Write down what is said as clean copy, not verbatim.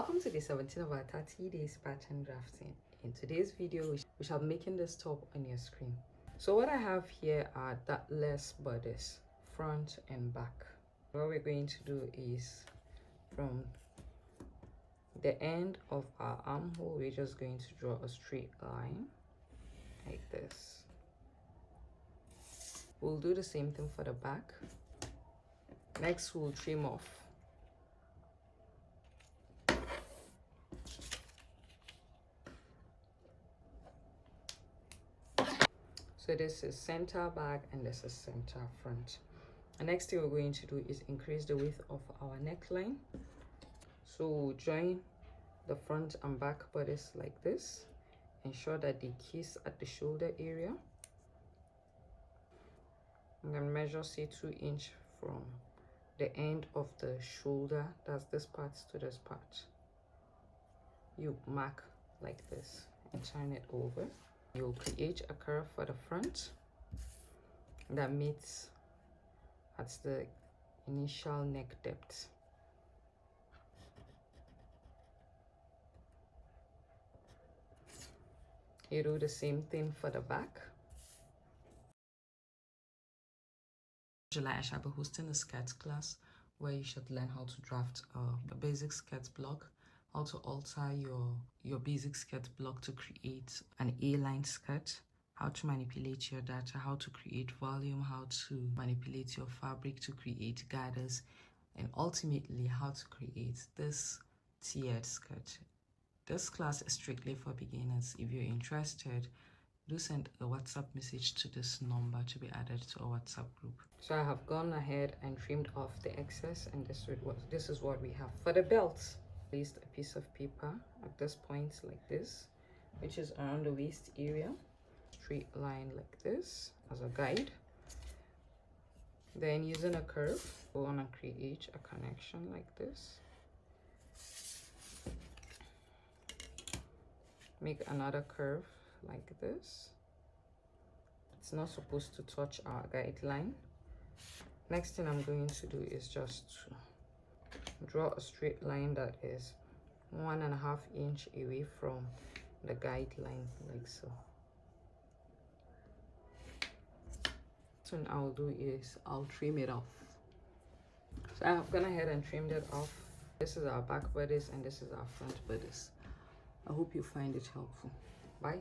Welcome to day 17 of our 30 days pattern drafting. In today's video, we shall be making this top on your screen. So what I have here are dartless bodice, front and back. What we're going to do is from the end of our armhole, we're just going to draw a straight line like this. We'll do the same thing for the back. Next, we'll trim off. So this is center back and this is center front. The next thing we're going to do is increase the width of our neckline. So we'll join the front and back bodice like this. Ensure that they kiss at the shoulder area. I'm going to measure say 2 inches from the end of the shoulder, that's this part to this part. You mark like this and turn it over. You'll create a curve for the front that meets at the initial neck depth. You do the same thing for the back. In July, I shall be hosting a sketch class where you should learn how to draft a basic sketch block, how to alter your basic sketch block to create an A-line sketch, how to manipulate your data, how to create volume, how to manipulate your fabric to create gathers, and ultimately how to create this tiered sketch. This class is strictly for beginners. If you're interested, do send a WhatsApp message to this number to be added to our WhatsApp group. So I have gone ahead and trimmed off the excess, and this is what we have. For the belts, placed a piece of paper at this point like this, which is around the waist area. Straight line like this as a guide. Then using a curve, we want to create a connection like this. Make another curve like this. It's not supposed to touch our guideline. Next thing I'm going to do is just draw a straight line that is 1.5 inches away from the guideline like so. So what I'll do is I'll trim it off. So I've gone ahead and trimmed it off. This is our back bodice and this is our front bodice. I hope you find it helpful. Bye.